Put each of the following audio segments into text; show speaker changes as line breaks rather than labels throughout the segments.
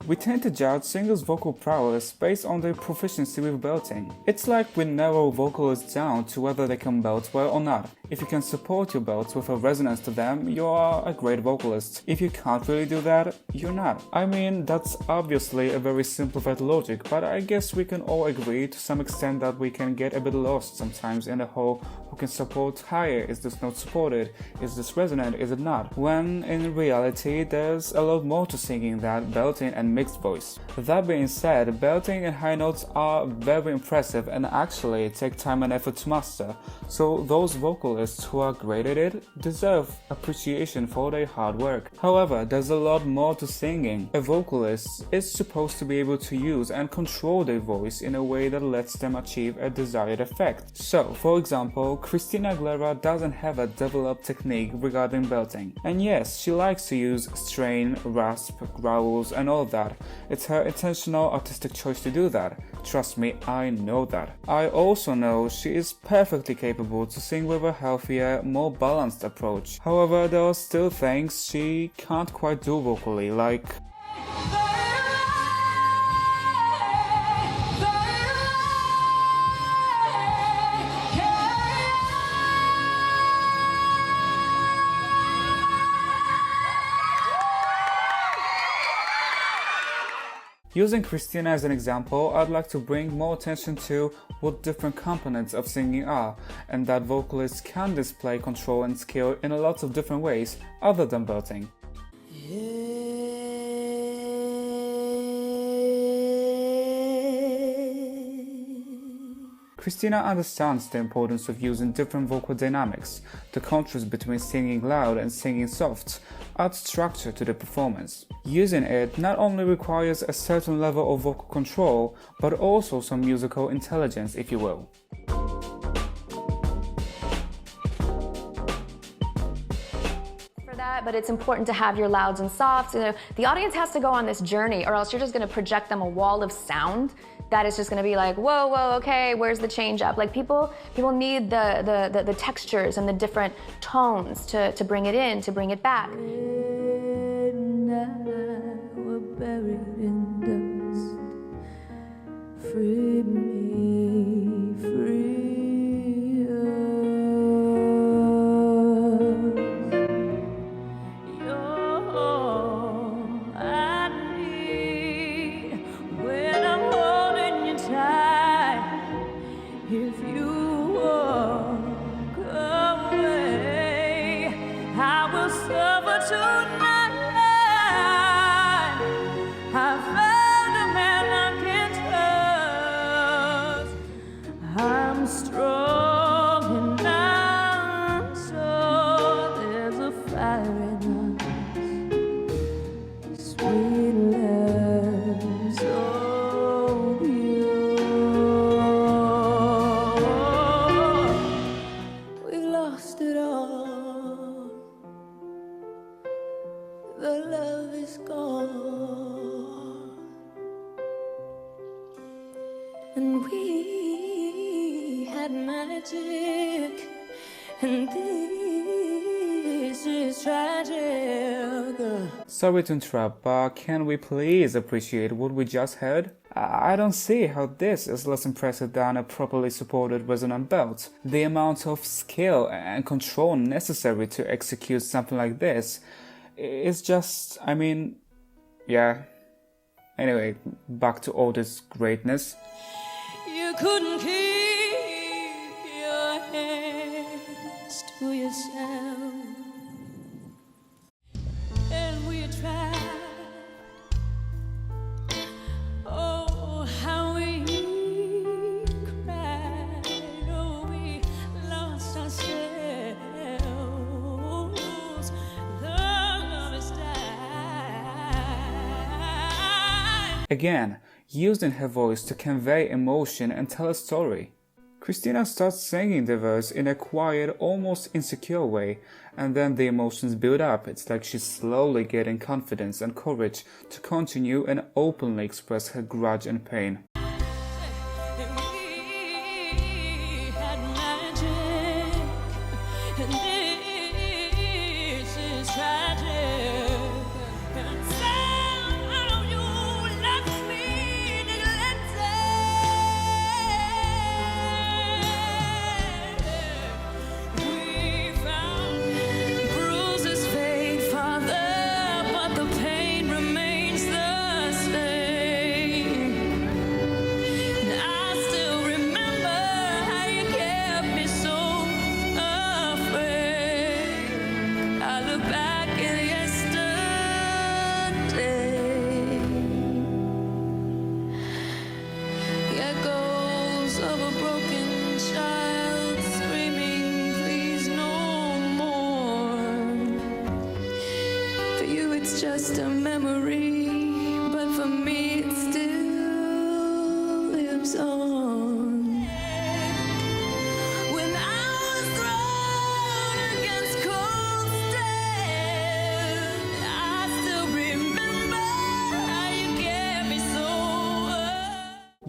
We tend to judge singers' vocal prowess based on their proficiency with belting. It's like we narrow vocalists down to whether they can belt well or not. If you can support your belts with a resonance to them, you are a great vocalist. If you can't really do that, you're not. I mean, that's obviously a very simplified logic, but I guess we can all agree to some extent that we can get a bit lost sometimes in the whole who can support higher, is this note supported, is this resonant, is it not? When in reality, there's a lot more to singing than belting and mixed voice. That being said, belting and high notes are very impressive and actually take time and effort to master, so those vocalists who are great at it deserve appreciation for their hard work. However, there's a lot more to singing. A vocalist is supposed to be able to use and control their voice in a way that lets them achieve a desired effect. So, for example, Christina Aguilera doesn't have a developed technique regarding belting. And yes, she likes to use strain, rasp, growls, and all of that. It's her intentional artistic choice to do that. Trust me, I know that. I also know she is perfectly capable to sing with a healthier, more balanced approach. However, there are still things she can't quite do vocally, like using Christina as an example, I'd like to bring more attention to what different components of singing are, and that vocalists can display control and skill in a lot of different ways other than belting. Christina understands the importance of using different vocal dynamics. The contrast between singing loud and singing soft adds structure to the performance. Using it not only requires a certain level of vocal control, but also some musical intelligence, if you will.
But it's important to have your louds and softs. You know, the audience has to go on this journey, or else you're just going to project them a wall of sound that is just going to be like, whoa, whoa, okay, where's the change up? Like people need the textures and the different tones to bring it in, to bring it back.
We're buried in dust. Free me, free. If you walk away, I will suffer tonight. I found a man I can trust. I'm strong enough, so there's a fire in us. Sweet love, so the love is gone, and we had magic, and this is tragic.
Sorry to interrupt, but can we please appreciate what we just heard? I don't see how this is less impressive than a properly supported resonant belt. The amount of skill and control necessary to execute something like this is just, I mean, yeah. Anyway, back to all this greatness.
You couldn't keep your hands to yourself, and we tried. Oh, how we cried. Oh, we lost ourselves. Love is died.
Again, using her voice to convey emotion and tell a story. Christina starts singing the verse in a quiet, almost insecure way, and then the emotions build up. It's like she's slowly getting confidence and courage to continue and openly express her grudge and pain.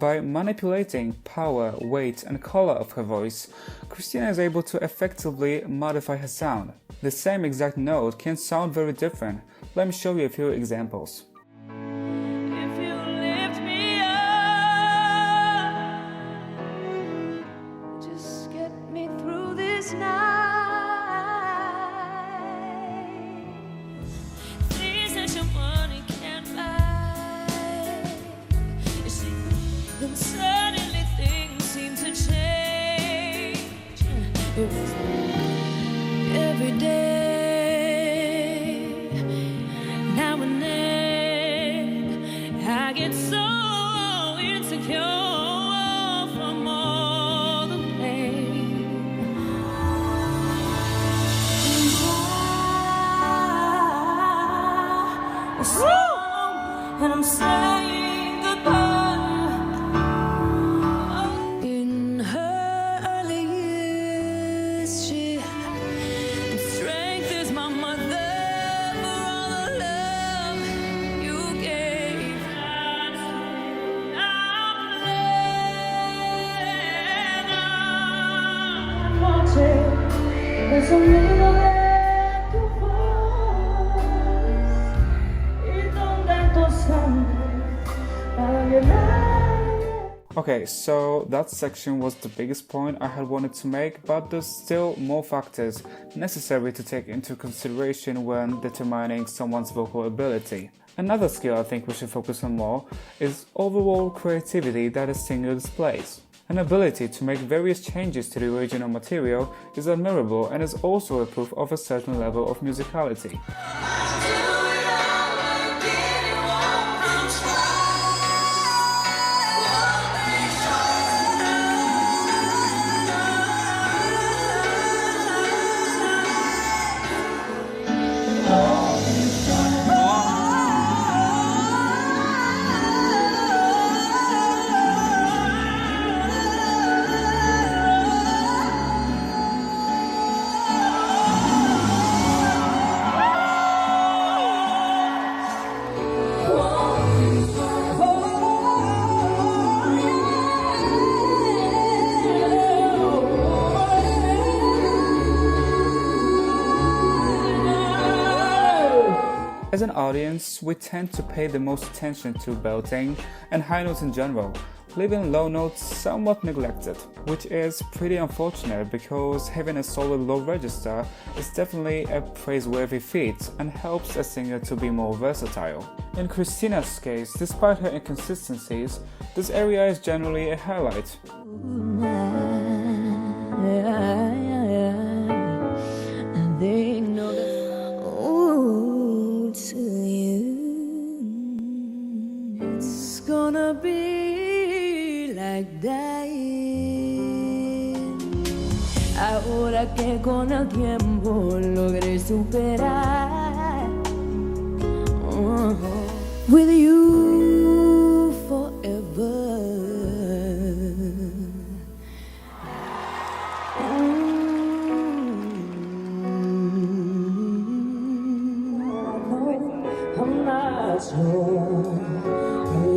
by manipulating power, weight, and color of her voice, Christina is able to effectively modify her sound. The same exact note can sound very different. Let me show you a few examples.
If you lift me up, just get me through this night. Things that your money can't buy. You see, then suddenly things seem to change. It was every day. Now and then I get so insecure from all the pain. And I'm saying goodbye. In her early years, she strength is my mother for all the love you gave.
There's a little echo voice, y donde tu sangre para llenar.
Okay, so that section was the biggest point I had wanted to make, but there's still more factors necessary to take into consideration when determining someone's vocal ability. Another skill I think we should focus on more is overall creativity that a singer displays. An ability to make various changes to the original material is admirable and is also a proof of a certain level of musicality. As an audience, we tend to pay the most attention to belting and high notes in general, leaving low notes somewhat neglected, which is pretty unfortunate because having a solid low register is definitely a praiseworthy feat and helps a singer to be more versatile. In Christina's case, despite her inconsistencies, this area is generally a highlight.
They know that. Ooh, to you, it's gonna be like that. Ahora que con el tiempo logré superar. With you forever.
I'm not sure.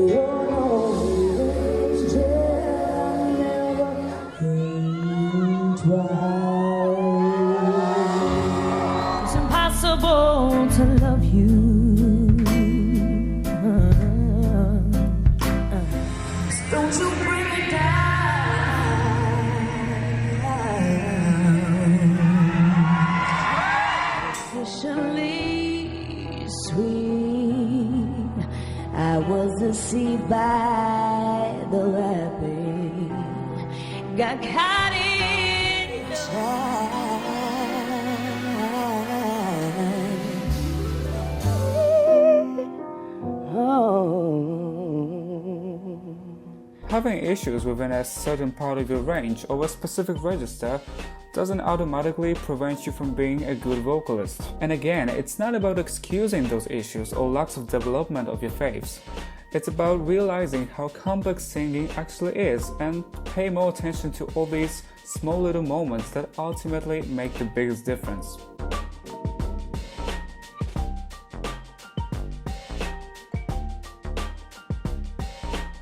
You're always there, never think twice.
It's impossible to love you.
Don't you bring it down.
Officially sweet, I was deceived by the rapid, got caught in
Having issues within a certain part of your range or a specific register doesn't automatically prevent you from being a good vocalist. And again, it's not about excusing those issues or lacks of development of your faves. It's about realizing how complex singing actually is and pay more attention to all these small little moments that ultimately make the biggest difference.